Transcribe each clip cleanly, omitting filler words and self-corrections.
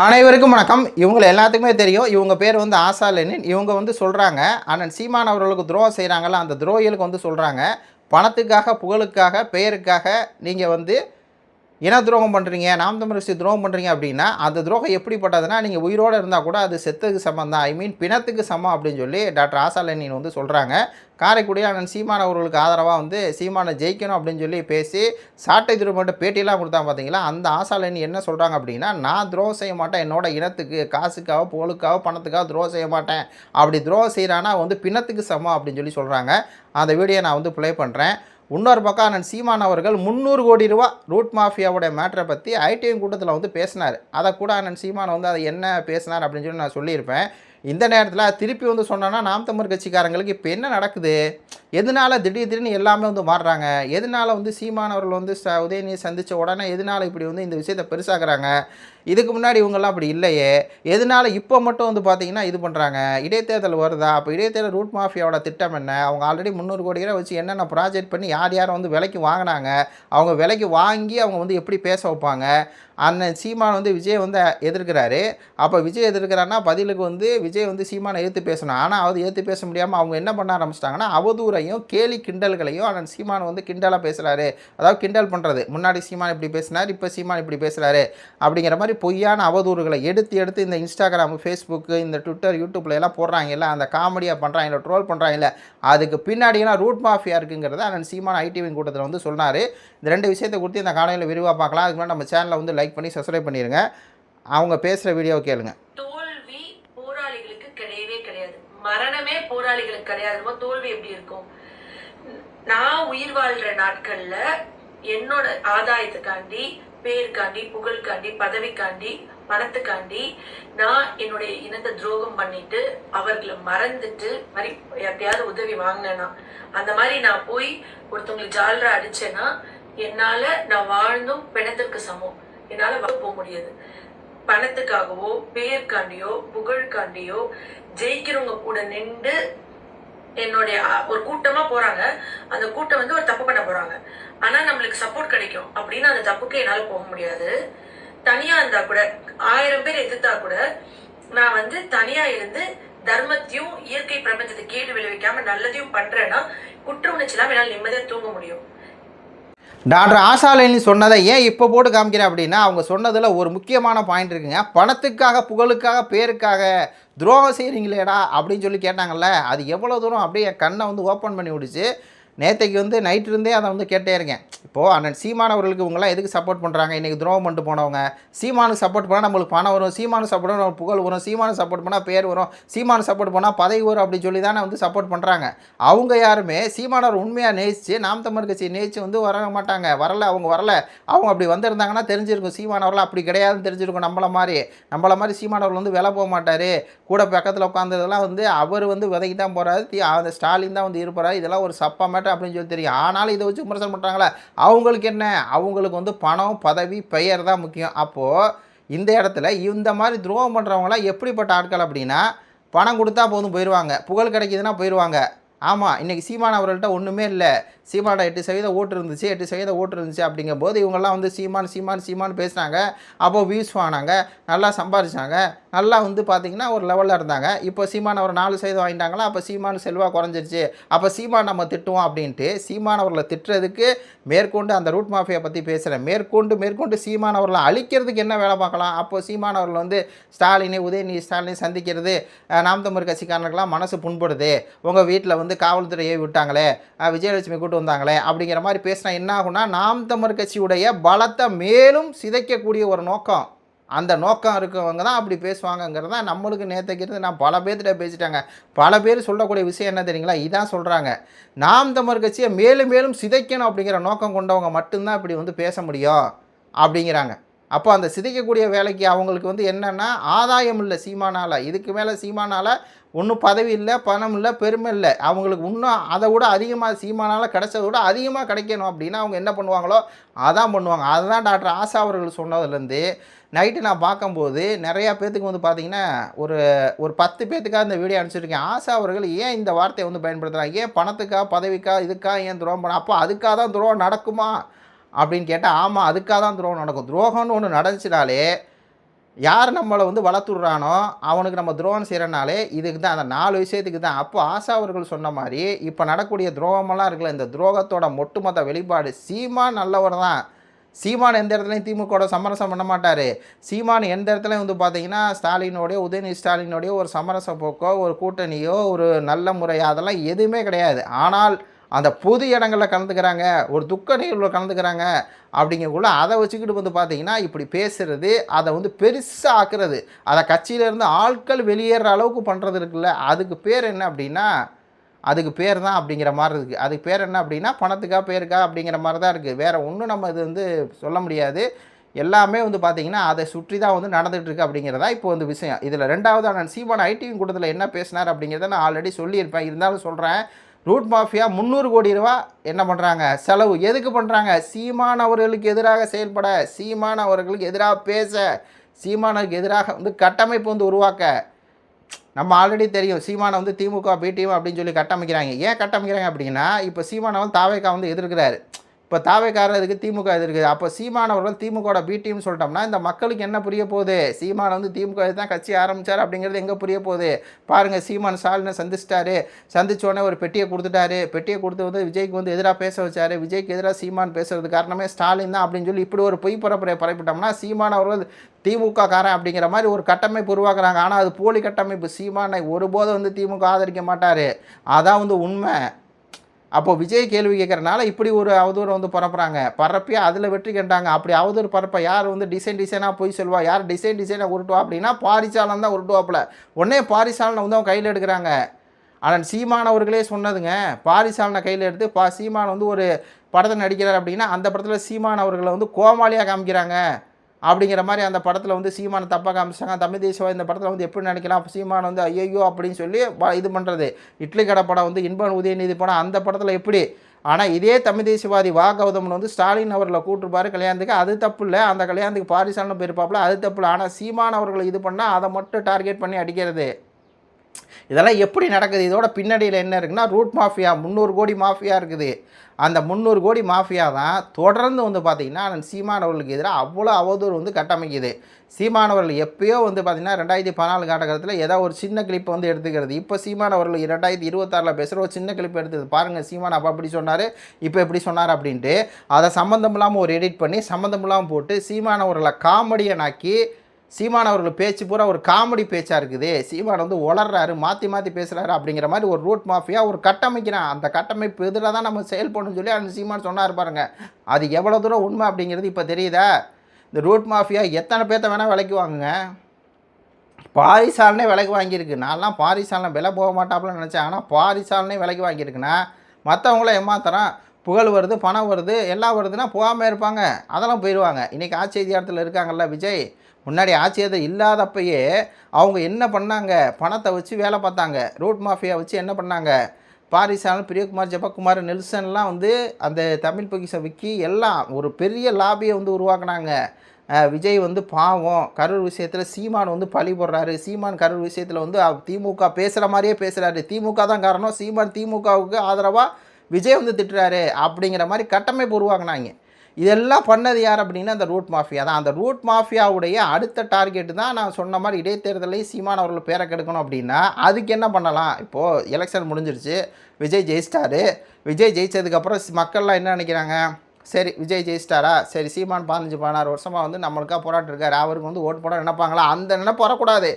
அனைவருக்கும் வணக்கம். இவங்களை எல்லாத்துக்குமே தெரியும். இவங்க பேர் வந்து ஆஷா லெனின். இவங்க வந்து சொல்கிறாங்க, அண்ணன் சீமான் அவர்களுக்கு துரோகம் செய்கிறாங்கல்ல, அந்த துரோகிகளுக்கு வந்து சொல்கிறாங்க, பணத்துக்காக, புகழுக்காக, பெயருக்காக நீங்கள் வந்து இன துரோகம் பண்ணுறீங்க, நாம் தமிழ் கட்சி துரோகம் பண்ணுறீங்க அப்படின்னா, அந்த துரோகம் எப்படிப்பட்டதுன்னா, நீங்கள் உயிரோடு இருந்தால் கூட அது செத்துக்கு சமம் தான். பிணத்துக்கு சமம் அப்படின்னு சொல்லி டாக்டர் ஆஷா லெனின் வந்து சொல்கிறாங்க. காரைக்குடி அண்ணன் சீமான் அவர்களுக்கு ஆதரவாக வந்து சீமானை ஜெயிக்கணும் அப்படின்னு சொல்லி பேசி சாட்டை திரும்ப பேட்டியெல்லாம் கொடுத்தா பார்த்தீங்களா, அந்த ஆஷா லெனின் என்ன சொல்கிறாங்க அப்படின்னா, நான் துரோகம் செய்ய மாட்டேன், என்னோட இனத்துக்கு காசுக்காக, புகழுக்காக, பணத்துக்காக துரோகம் செய்ய மாட்டேன். அப்படி துரோகம் செய்கிறானா வந்து பிணத்துக்கு சமம் அப்படின்னு சொல்லி சொல்கிறாங்க. அந்த வீடியோ நான் வந்து ப்ளே பண்ணுறேன். இன்னொரு பக்கம் அண்ணன் சீமான் அவர்கள் 300 கோடி ரூபா ரூட் மாஃபியாவுடைய மேட்டரை பற்றி ஐடிஎம் கூட்டத்தில் வந்து பேசினார். அதை கூட அண்ணன் சீமான் வந்து அதை என்ன பேசினார் அப்படின்னு சொல்லி நான் சொல்லியிருப்பேன். இந்த நேரத்தில் திருப்பி வந்து சொன்னோன்னா நாம் தமிழ் கட்சிக்காரங்களுக்கு இப்போ என்ன நடக்குது, எதனால் திடீர்னு எல்லாமே வந்து மாறுறாங்க, எதனால் வந்து சீமான் அவர்கள் வந்து உதயநிதி சந்தித்த உடனே எதனால் இப்படி வந்து இந்த விஷயத்தை பெருசாக்குறாங்க, இதுக்கு முன்னாடி இவங்கெல்லாம் அப்படி இல்லையே, எதனால் இப்போ மட்டும் வந்து பார்த்திங்கன்னா இது பண்ணுறாங்க, இடைத்தேர்தல் வருதா, அப்போ இடைத்தேர்தல் ரூட் மாஃபியாவோட திட்டம் என்ன, அவங்க ஆல்ரெடி 300 கோடி ரூபா வச்சு என்னென்ன ப்ராஜெக்ட் பண்ணி யார் யாரை வந்து விலைக்கு வாங்கினாங்க, அவங்க விலைக்கு வாங்கி அவங்க வந்து எப்படி பேச வைப்பாங்க. அண்ணன் சீமான் வந்து விஜய் வந்து எதிர்க்கிறாரு. அப்போ விஜய் எதிர்க்கிறாருன்னா பதிலுக்கு வந்து விஜய் வந்து சீமானை எதிர்த்து பேசணும். ஆனால் அது எதிர்த்து பேச முடியாமல் அவங்க என்ன பண்ண ஆரம்பிச்சிட்டாங்கன்னா, அவதூறையும் கேலி கிண்டல்களையும் அண்ணன் சீமான் வந்து கிண்டலாக பேசுகிறாரு. அதாவது கிண்டல் பண்ணுறது, முன்னாடி சீமான் இப்படி பேசினார், இப்போ சீமான் இப்படி பேசுகிறாரு அப்படிங்கிற மாதிரி பொய்யான அவதூறுகளை எடுத்து இந்த இன்ஸ்டாகிராம், ஃபேஸ்புக்கு, இந்த ட்விட்டர், யூடியூப்ல எல்லாம் போடுறாங்கல்ல, அந்த காமெடியாக பண்ணுறாங்கல்ல, ட்ரோல் பண்ணுறாங்கல்ல, அதுக்கு பின்னாடியெல்லாம் ரூட் மாஃபியா இருக்குங்கிறத அண்ணன் சீமான் ஐடிவின் கூட்டத்தில் வந்து சொன்னார். இந்த ரெண்டு விஷயத்தை குறித்து இந்த காலையில் விரிவாக பார்க்கலாம். அதுக்கு முன்னாடி நம்ம சேனலை வந்து லைக் பண்ணி சப்ஸ்கிரைப் பண்ணிடுங்க. அவங்க பேசுகிற வீடியோவை கேளுங்க. தோல்வி போராளிகளுக்கு கிடையவே கிடையாது, மரணமே போராளிகளுக்கு கிடையாது. தோல்வி எப்படி இருக்கும்? நான் உயிர் வாழ்ற நாட்கள்ல என்னோட ஆதாயத்துக்காண்டி, பேருக்காண்டி, புகழுக்காண்டி, பதவிக்காண்டி, பணத்துக்காண்டி நான் என்னுடைய இனத்தை துரோகம் பண்ணிட்டு அவர்களை மறந்துட்டு மாதிரி எப்படியாவது உதவி வாங்கினேன்னா, அந்த மாதிரி நான் போய் ஒருத்தவங்களுக்கு ஜாலரா அடிச்சேன்னா என்னால நான் வாழ்ந்தும் பிணத்திற்கு சமம், என்னால போக முடியாது. பணத்துக்காகவோ, பேருக்காண்டியோ, புகழுக்காண்டியோ ஜெயிக்கிறவங்க கூட நின்று என்னுடைய ஒரு கூட்டமா போறாங்க, அந்த கூட்டம் வந்து ஒரு தப்பு பண்ண போறாங்க, ஆனா நம்மளுக்கு சப்போர்ட் கிடைக்கும் அப்படின்னு அந்த தப்புக்கு என்னால போக முடியாது. தனியா இருந்தா கூட, 1000 பேர் எதிர்த்தா கூட நான் வந்து தனியா இருந்து தர்மத்தையும் இயற்கை பிரபஞ்சத்தை கேடு விளைவிக்காம நல்லதையும் பண்றேன்னா குற்ற உணர்ச்சி இல்லாம என்னால் நிம்மதியா தூங்க முடியும். டாக்டர் ஆஷா லெனின் சொன்னதை ஏன் இப்போ போட்டு காமிக்கிறேன் அப்படின்னா, அவங்க சொன்னதில் ஒரு முக்கியமான பாயிண்ட் இருக்குங்க. பணத்துக்காக, புகழுக்காக, பேருக்காக துரோகம் செய்கிறீங்களேடா அப்படின்னு சொல்லி கேட்டாங்கல்ல, அது எவ்வளோ தூரம் அப்படியே என் கண்ணை வந்து ஓப்பன் பண்ணி விடுச்சு. நேற்றைக்கு வந்து நைட் இருந்தே அதை வந்து கேட்டே இருக்கேன். இப்போது அண்ணன் சீமான் அவர்களுக்கு இவங்களாம் எதுக்கு சப்போர்ட் பண்ணுறாங்க? இன்றைக்கி துரோகம் பண்ணிட்டு போனவங்க. சீமானுக்கு சப்போர்ட் பண்ணால் நம்மளுக்கு பணம் வரும், சீமானு சப்போர்ட் பண்ணால் புகழ் வரும், சீமானு சப்போர்ட் பண்ணால் பேர் வரும், சீமானு சப்போர்ட் பண்ணால் பதவி வரும் அப்படின்னு சொல்லி தானே வந்து சப்போர்ட் பண்ணுறாங்க. அவங்க யாருமே சீமானவர் உண்மையாக நேசித்து நாம் தமிழ் கட்சி நேசித்து வந்து வர மாட்டாங்க. அவங்க வரல. அவங்க அப்படி வந்திருந்தாங்கன்னா தெரிஞ்சிருக்கும் சீமானவர்கள் அப்படி கிடையாதுன்னு தெரிஞ்சிருக்கும். நம்மள மாதிரி சீமானவர்கள் வந்து விலை போக மாட்டார். கூட பக்கத்தில் உட்காந்ததெல்லாம் வந்து அவர் வந்து விதைக்கு தான் போகிறாரு, அந்த ஸ்டாலின் தான் வந்து இருப்பார், இதெல்லாம் ஒரு சப்பா மேட்டர் அப்படின்னு சொல்லி தெரியும். ஆனாலும் இதை வச்சு விமர்சனம் பண்ணுறாங்களே, அவங்களுக்கு என்ன? அவங்களுக்கு வந்து பணம், பதவி, பெயர் தான் முக்கியம். அப்போது இந்த இடத்துல இந்த மாதிரி துரோகம் பண்ணுறவங்களாம் எப்படிப்பட்ட ஆட்கள் அப்படின்னா, பணம் கொடுத்தா போதும் போயிடுவாங்க, புகழ் கிடைக்கிதுன்னா போயிடுவாங்க. ஆமாம், இன்றைக்கி சீமான் அவர்கள்ட்ட ஒன்றுமே இல்லை. சீமானோட 8% ஓட்டு இருந்துச்சு, 8% ஓட்டு இருந்துச்சு அப்படிங்கும்போது இவங்கெல்லாம் வந்து சீமான் பேசுனாங்க. அப்போது வியூஸ் வாங்கினாங்க, நல்லா சம்பாதிச்சாங்க, நல்லா வந்து பார்த்திங்கன்னா ஒரு லெவலில் இருந்தாங்க. இப்போ சீமான் அவர் 4% வாங்கிட்டாங்களா, அப்போ சீமான் செல்வா குறைஞ்சிருச்சு, அப்போ சீமான் நம்ம திட்டுவோம் அப்படின்ட்டு சீமான் அவர்களை திட்டுறதுக்கு மேற்கொண்டு அந்த ரூட் மாஃபியா பற்றி பேசுகிறேன். மேற்கொண்டு சீமான் அவர்களை அழிக்கிறதுக்கு என்ன வேலை பார்க்கலாம்? அப்போது சீமான் அவர்கள் வந்து உதயநிதி ஸ்டாலினை சந்திக்கிறது, நாம் தமிழ் கட்சிக்காரர்களுக்கெல்லாம் மனசு புண்படுது, உங்கள் வீட்டில் வந்து காவல்துறையை விட்டாங்களே, விஜயலட்சுமி கூட்டு வந்தாங்களே அப்படிங்கிற மாதிரி பேசினா என்ன ஆகுனா, நாம் தமிழ் கட்சியுடைய பலத்தை மேலும் சிதைக்கக்கூடிய ஒரு நோக்கம், அந்த நோக்கம் இருக்கவங்க தான் அப்படி பேசுவாங்கங்கிறத நம்மளுக்கு நேற்றுக்கிறது நான் பல பேர்கிட்ட பேசிட்டாங்க. பல பேர் சொல்லக்கூடிய விஷயம் என்ன தெரியுங்களா? இதான் சொல்கிறாங்க, நாம் தமிழ் கட்சியை மேலும் சிதைக்கணும் அப்படிங்கிற நோக்கம் கொண்டவங்க மட்டும்தான் இப்படி வந்து பேச முடியும் அப்படிங்கிறாங்க. அப்போ அந்த சிதைக்கக்கூடிய வேலைக்கு அவங்களுக்கு வந்து என்னென்னா ஆதாயம் இல்லை சீமானால். இதுக்கு மேலே சீமானால் ஒன்றும் பதவி இல்லை, பணம் இல்லை, பெருமை இல்லை. அவங்களுக்கு இன்னும் அதை விட அதிகமாக சீமானால் கிடைச்சதை விட அதிகமாக கிடைக்கணும் அப்படின்னா அவங்க என்ன பண்ணுவாங்களோ அதான் பண்ணுவாங்க. அதுதான் டாக்டர் ஆஷா அவர்கள் சொன்னதுலேருந்து நைட்டு நான் பார்க்கும்போது நிறையா பேர்த்துக்கு வந்து பார்த்திங்கன்னா ஒரு 10 பேர்த்துக்காக இந்த வீடியோ அனுப்பிச்சிருக்கேன். ஆஷா அவர்கள் ஏன் இந்த வார்த்தையை வந்து பயன்படுத்துகிறாங்க? ஏன் பணத்துக்காக, பதவிக்காக, இதுக்காக ஏன் துரோகம் பண்ண? அப்போ அதுக்காக தான் துரோகம் நடக்குமா அப்படின்னு கேட்டால், ஆமாம் அதுக்காக தான் துரோகம் நடக்கும். துரோகம்னு ஒன்று நடந்துச்சுனாலே யார் நம்மளை வந்து வளர்த்துடுறானோ அவனுக்கு நம்ம துரோகம் செய்கிறனாலே இதுக்கு தான், அந்த 4 விஷயத்துக்கு தான். அப்போ ஆஷா அவர்கள் சொன்ன மாதிரி இப்போ நடக்கக்கூடிய துரோகமெல்லாம் இருக்குல்ல, இந்த துரோகத்தோட ஒட்டுமொத்த வெளிப்பாடு சீமான் நல்லவர் தான். சீமான் எந்த இடத்துலையும் திமுகவோட சமரசம் பண்ண மாட்டார். சீமான் எந்த இடத்துலையும் வந்து பார்த்தீங்கன்னா ஸ்டாலினோடைய, உதயநிதி ஸ்டாலினோடைய ஒரு சமரச போக்கோ, ஒரு கூட்டணியோ, ஒரு நல்ல முறையோ அதெல்லாம் எதுவுமே கிடையாது. ஆனால் அந்த பொது இடங்களில் கலந்துக்கிறாங்க, ஒரு துக்க நிகழ்வில் கலந்துக்கிறாங்க அப்படிங்கக்குள்ள அதை வச்சுக்கிட்டு வந்து பார்த்தீங்கன்னா இப்படி பேசுகிறது, அதை வந்து பெருசாக ஆக்குறது, அதை கட்சியிலேருந்து ஆட்கள் வெளியேற அளவுக்கு பண்ணுறது இருக்குல்ல, அதுக்கு பேர் என்ன அப்படின்னா, அதுக்கு பேர் தான் அப்படிங்கிற மாதிரி இருக்குது. அதுக்கு பேர் என்ன அப்படின்னா பணத்துக்கா பேருக்கா அப்படிங்கிற மாதிரி தான் இருக்குது. வேறு ஒன்றும் நம்ம இது வந்து சொல்ல முடியாது. எல்லாமே வந்து பார்த்திங்கன்னா அதை சுற்றி தான் வந்து நடந்துகிட்ருக்கு அப்படிங்கிறதா இப்போ வந்து விஷயம். இதில் 2வது நான் சீமான் ஐடிவி கூட்டத்தில் என்ன பேசினார் அப்படிங்கிறத நான் ஆல்ரெடி சொல்லியிருப்பேன். இருந்தாலும் சொல்கிறேன். ரூட் மாஃபியா 300 கோடி ரூபா என்ன பண்ணுறாங்க, செலவு எதுக்கு பண்ணுறாங்க? சீமான் அவர்களுக்கு எதிராக செயல்பட, சீமான் அவர்களுக்கு எதிராக பேச, சீமானுக்கு எதிராக வந்து கட்டமைப்பு வந்து உருவாக்க. நம்ம ஆல்ரெடி தெரியும் சீமானை வந்து திமுக பி டீம் அப்படின்னு சொல்லி கட்டமைக்கிறாங்க. ஏன் கட்டமைக்கிறாங்க அப்படின்னா, இப்போ சீமானை வந்து தாவேக்கா வந்து எதிர்க்கிறாரு. இப்போ தாவேக்காரர் இதுக்கு திமுக எதிர்க்குது. அப்போ சீமான் அவர்கள் திமுகவோட பி டீம்னு சொல்லிட்டோம்னா இந்த மக்களுக்கு என்ன புரிய போகுது? சீமான் வந்து திமுக தான் கட்சி ஆரம்பித்தார் அப்படிங்கிறது எங்கே புரிய போகுது? பாருங்கள், சீமான் ஸ்டாலினை சந்திச்சிட்டாரு. சந்திச்சோடனே ஒரு பெட்டியை கொடுத்துட்டாரு. பெட்டியை கொடுத்து வந்து விஜய்க்கு வந்து எதிராக பேச வச்சார். விஜய்க்கு எதிராக சீமான் பேசுறது காரணமே ஸ்டாலின் தான் அப்படின்னு சொல்லி இப்படி ஒரு பொய் பரப்புரை பரப்பிட்டோம்னா சீமான் அவர்கள் திமுக காரன் அப்படிங்கிற மாதிரி ஒரு கட்டமைப்பு உருவாக்குறாங்க. ஆனால் அது போலி கட்டமைப்பு. சீமானை ஒருபோதும் வந்து திமுக ஆதரிக்க மாட்டார். அதான் வந்து உண்மை. அப்போது விஜய் கேள்வி கேட்குறனால இப்படி ஒரு அவதூறு வந்து பரப்புகிறாங்க. பரப்பி அதில் வெற்றி கண்டாங்க. அப்படி அவதூறு பரப்ப யார் வந்து டிசைனாக போய் சொல்லுவா, யார் டிசைனாக உருட்டுவா அப்படின்னா பாரிசாலன் தான் உருட்டுவாப்பில். உடனே பாரிசாலனை வந்து அவன் கையில் எடுக்கிறாங்க. ஆனால் சீமான் அவர்களே சொன்னதுங்க, பாரிசாலனை கையில் எடுத்து சீமான் வந்து ஒரு படத்தை நடிக்கிறார் அப்படின்னா அந்த படத்தில் சீமான் அவர்களை வந்து கோமாளியாக காமிக்கிறாங்க அப்படிங்கிற மாதிரி அந்த படத்தில் வந்து சீமானை தப்பாக காமிச்சாங்க. தமிழ் தேசியவா இந்த படத்தில் வந்து எப்படி நடிக்கலாம், சீமான் வந்து ஐயோ அப்படின்னு சொல்லி இது பண்ணுறது. இட்லி கடை படம் வந்து இன்பன் உதயநிதி படம் அந்த படத்தில் எப்படி. ஆனால் இதே தமிழ் தேசியவாதி வா கௌதமன் வந்து ஸ்டாலின் அவர்களை கூட்டுருப்பாரு கல்யாணத்துக்கு, அது தப்பு இல்லை. அந்த கல்யாணத்துக்கு பாரிசாலன்னு போயிருப்பாப்புல, அது தப்பு இல்லை. ஆனால் சீமான் அவர்களை இது பண்ணால் அதை மட்டும் டார்கெட் பண்ணி அடிக்கிறது. இதெல்லாம் எப்படி நடக்குது? இதோட பின்னணியில் என்ன இருக்குன்னா ரூட் மாஃபியா, 300 கோடி மாஃபியா இருக்குது. அந்த 300 கோடி மாஃபியா தான் தொடர்ந்து வந்து பார்த்திங்கன்னா சீமான் அவர்களுக்கு எதிராக அவ்வளோ அவதூறு வந்து கட்டமைக்குது. சீமான் அவர்கள் எப்போயோ வந்து பார்த்திங்கன்னா 2014 காலகட்டத்தில் ஏதோ ஒரு சின்ன கிளிப்பை வந்து எடுத்துக்கிறது. இப்போ சீமான் அவர்கள் 2026 பேசுகிற ஒரு சின்ன கிளிப் எடுத்தது பாருங்கள். சீமான் அப்போ அப்படி சொன்னார், இப்போ எப்படி சொன்னார் அப்படின்ட்டு அதை சம்மந்தம் இல்லாமல் ஒரு எடிட் பண்ணி சம்மந்தம் இல்லாமல் போட்டு சீமான் அவர்களை காமெடியனாக்கி, சீமான் அவர்கள் பேச்சு பூரா ஒரு காமெடி பேச்சாக இருக்குது. சீமான் வந்து உளர்றாரு, மாற்றி மாற்றி பேசுகிறாரு அப்படிங்கிற மாதிரி ஒரு ரூட் மாஃபியா ஒரு கட்டமைக்கிறான். அந்த கட்டமைப்பு எதிராக தான் நம்ம செயல்படணும்னு சொல்லி அந்த சீமான் சொன்னார் பாருங்க. அது எவ்வளோ தூரம் உண்மை அப்படிங்கிறது இப்போ தெரியுதா? இந்த ரூட் மாஃபியா எத்தனை பேர்த்த வேணால் விலைக்கு வாங்குங்க. பாரிசாலனே விலைக்கு வாங்கியிருக்கு. நான்லாம் பாரிசாலனை விலை போக மாட்டாப்புலன்னு நினச்சேன். ஆனால் பாரிசாலனே விலைக்கு வாங்கியிருக்குன்னா மற்றவங்கள ஏமாத்துறான். புகழ் வருது, பணம் வருது, எல்லாம் வருதுன்னா போகாமல் இருப்பாங்க, அதெல்லாம் போயிடுவாங்க. இன்றைக்கி ஆட்சி அதிகாரத்தில் இருக்காங்கல்ல விஜய், முன்னாடி ஆட்சியது இல்லாதப்பயே அவங்க என்ன பண்ணாங்க, பணத்தை வச்சு வேலை பார்த்தாங்க. ரூட் மாஃபியா வச்சு என்ன பண்ணாங்க, பாரிசாலன், பிரியகுமார், ஜெபக்குமார், நெல்சன்லாம் வந்து அந்த தமிழ் பொக்கிஷ விக்கி எல்லாம் ஒரு பெரிய லாபியை வந்து உருவாக்குனாங்க. விஜய் வந்து பாவம் கரூர் விஷயத்தில் சீமான் வந்து பழி போடுறாரு. சீமான் கரூர் விஷயத்தில் வந்து திமுக பேசுகிற மாதிரியே பேசுகிறாரு. திமுக தான் காரணம், சீமான் திமுகவுக்கு ஆதரவாக விஜய் வந்து திட்டுறாரு அப்படிங்கிற மாதிரி கட்டமைப்பு உருவாக்குனாங்க. இதெல்லாம் பண்ணது யார் அப்படின்னா அந்த ரூட் மாஃபியா தான். அந்த ரூட் மாஃபியாவுடைய அடுத்த டார்கெட்டு தான் நான் சொன்ன மாதிரி இடைத்தேர்தலையும் சீமான் அவர்கள் பேரை கெடுக்கணும் அப்படின்னா அதுக்கு என்ன பண்ணலாம்? இப்போது எலெக்ஷன் முடிஞ்சிருச்சு, விஜய் ஜெயிச்சிட்டாரு. விஜய் ஜெயிச்சதுக்கப்புறம் மக்கள்லாம் என்ன நினைக்கிறாங்க, சரி விஜய் ஜெயிச்சிட்டாரா, சரி சீமான் 15-16 வருஷமாக வந்து நம்மளுக்காக போராட்டிருக்காரு, அவருக்கு வந்து ஓட்டு போட நினைப்பாங்களா? அந்த நினைப்பு வரக்கூடாது.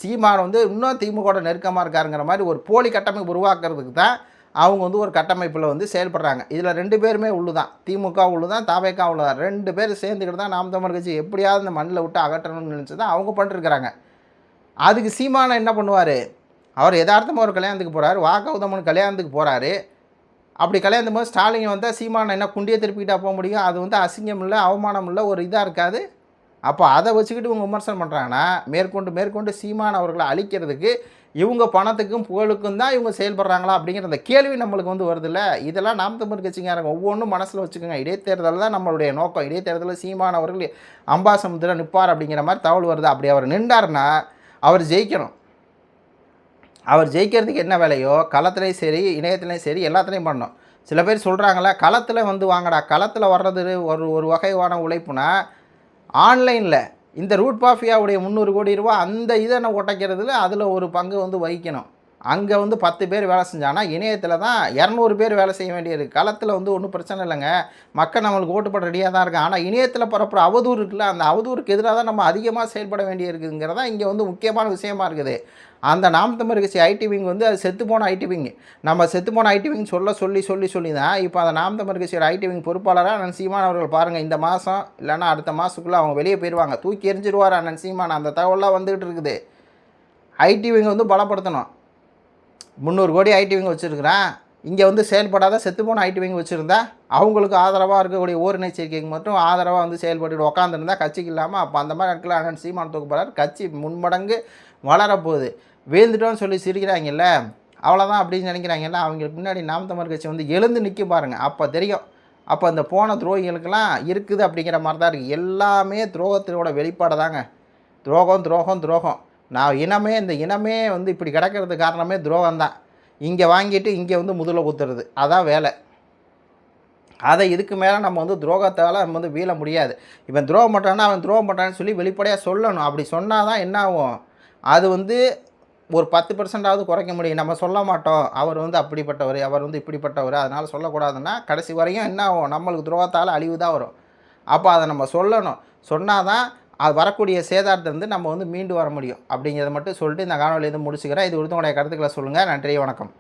சீமான் வந்து இன்னும் திமுக நெருக்கமாக இருக்காருங்கிற மாதிரி ஒரு போலி கட்டமைப்பு உருவாக்குறதுக்கு தான் அவங்க வந்து ஒரு கட்டமைப்பில் வந்து செயல்படுறாங்க. இதில் 2 பேருமே உள்ளு தான், திமுக உள்ளு தான், தாவேக்கா உள்ளு தான். 2 பேர் சேர்ந்துக்கிட்டு தான் நாம் தமிழர் கட்சி எப்படியாவது இந்த மண்ணில் விட்டு அகற்றணும்னு நினச்சி தான் அவங்க பண்ணிருக்கிறாங்க. அதுக்கு சீமானை என்ன பண்ணுவார், அவர் யதார்த்தமாக ஒரு கல்யாணத்துக்கு போகிறாரு, வா கௌதமன் கல்யாணத்துக்கு போகிறாரு. அப்படி கல்யாணத்தும் போது ஸ்டாலின் வந்தால் சீமானை என்ன குண்டியை திருப்பிக்கிட்டா போக முடியும்? அது வந்து அசிங்கம் இல்லை, அவமானம் இல்லை, ஒரு இதாக இருக்காது. அப்போ அதை வச்சுக்கிட்டு இவங்க விமர்சனம் பண்ணுறாங்கன்னா மேற்கொண்டு சீமான் அவர்களை அழிக்கிறதுக்கு இவங்க பணத்துக்கும் புகழுக்கும் தான் இவங்க செயல்படுறாங்களா அப்படிங்கிற அந்த கேள்வி நம்மளுக்கு வந்து வருதில்ல. இதெல்லாம் நாம் தமிழர் கட்சிக்காரங்க ஒவ்வொன்றும் மனசில் வச்சுக்கோங்க. இடைத்தேர்தல் தான் நம்மளுடைய நோக்கம். இடைத்தேர்தலில் சீமான் அவர்கள் அம்பாசமுத்திரம் நிற்பார் அப்படிங்கிற மாதிரி தகவல் வருது. அப்படி அவர் நின்றார்னா அவர் ஜெயிக்கணும். அவர் ஜெயிக்கிறதுக்கு என்ன வேலையோ களத்துலேயும் சரி, இணையத்துலேயும் சரி, எல்லாத்துலேயும் பண்ணணும். சில பேர் சொல்கிறாங்களே களத்தில் வந்து வாங்கடா, களத்தில் வர்றது ஒரு வகையான உழைப்புனா ஆன்லைனில் இந்த ரூட் மாஃபியாவுடைய 300 கோடி ரூபா அந்த இதை உடைக்கிறதுல அதில் ஒரு பங்கு வந்து வகிக்கணும். அங்கே வந்து 10 பேர் வேலை செஞ்சாங்கன்னா இணையத்தில் தான் 200 பேர் வேலை செய்ய வேண்டியது. களத்தில் வந்து ஒன்றும் பிரச்சனை இல்லைங்க, மக்கள் நம்மளுக்கு ஓட்டு போட ரெடியாக தான் இருக்காங்க. ஆனால் இணையத்தில் பரப்புகிற அவதூறு இருக்குல்ல, அந்த அவதூறுக்கு எதிராக தான் நம்ம அதிகமாக செயல்பட வேண்டிய இருக்குங்கிறதான் இங்கே வந்து முக்கியமான விஷயமா இருக்குது. அந்த நாம் தமிழர் கட்சி ஐடி விங் வந்து அது செத்துப்போன ஐடி விங். நம்ம செத்துப்போன ஐடி விங் சொல்லி தான் இப்போ அந்த நாம் தமிழர் கட்சியோட ஐடி விங் பொறுப்பாளராக அண்ணன் சீமான் அவர்கள் பாருங்கள், இந்த மாதம் இல்லைன்னா அடுத்த மாதத்துக்குள்ளே அவங்க வெளியே போயிடுவாங்க, தூக்கி எரிஞ்சிருவார் அண்ணன் சீமான். அந்த தகவலாம் வந்துகிட்டு இருக்குது. ஐடி விங் வந்து பலப்படுத்தணும். 300 கோடி ஐடி விங் வச்சுருக்கிறேன், இங்கே வந்து செயல்படாத செத்துப்போன ஐடி விங் வச்சுருந்தா அவங்களுக்கு ஆதரவாக இருக்கக்கூடிய ஓரினை சேர்க்கைக்கு மட்டும் ஆதரவாக வந்து செயல்பட்டு உட்காந்துருந்தா கட்சிக்கு இல்லாமல், அப்போ அந்த மாதிரி இடத்துல அண்ணன் சீமான் தூக்கப்படுறார், கட்சி முன்மடங்கு வளரப்போகுது. வீழ்ந்துட்டோன்னு சொல்லி சிரிக்கிறாங்கல்ல, அவ்வளோதான் அப்படின்னு நினைக்கிறாங்கல்ல, அவங்களுக்கு முன்னாடி நாம் தமிழர் கட்சி வந்து எழுந்து நிற்க பாருங்கள், அப்போ தெரியும். அப்போ அந்த போன துரோகிகளுக்கெல்லாம் இருக்குது அப்படிங்கிற மாதிரி தான் இருக்குது. எல்லாமே துரோகத்தினோட வெளிப்பாடு தாங்க. துரோகம். இந்த இனமே வந்து இப்படி கிடக்கிறதுக்கு காரணமே துரோகம் தான். இங்கே வாங்கிட்டு இங்கே வந்து முதல்ல குத்துறது, அதான் வேலை. அதை இதுக்கு மேலே நம்ம வந்து துரோகத்தால் நம்ம வந்து வீழ முடியாது. இவன் துரோகம் பண்ணுறான்னா அவன் துரோகம் பண்ணுறான்னு சொல்லி வெளிப்படையாக சொல்லணும். அப்படி சொன்னால் தான் என்ன ஆகும், அது வந்து ஒரு 10% குறைக்க முடியும். நம்ம சொல்ல மாட்டோம், அவர் வந்து அப்படிப்பட்டவர், அவர் வந்து இப்படிப்பட்டவர், அதனால் சொல்லக்கூடாதுன்னா கடைசி வரையும் என்ன ஆகும், நம்மளுக்கு துரோகத்தால் அழிவு தான் வரும். அப்போ அதை நம்ம சொல்லணும். சொன்னால் தான் அது வரக்கூடிய சேதாரத்திலிருந்து நம்ம வந்து மீண்டு வர முடியும். அப்படிங்கிறத மட்டும் சொல்லிட்டு இந்த காணொலியை வந்து முடிச்சுக்கிறேன். இது குறித்து உங்களுடைய கருத்துக்களை சொல்லுங்கள். நன்றி, வணக்கம்.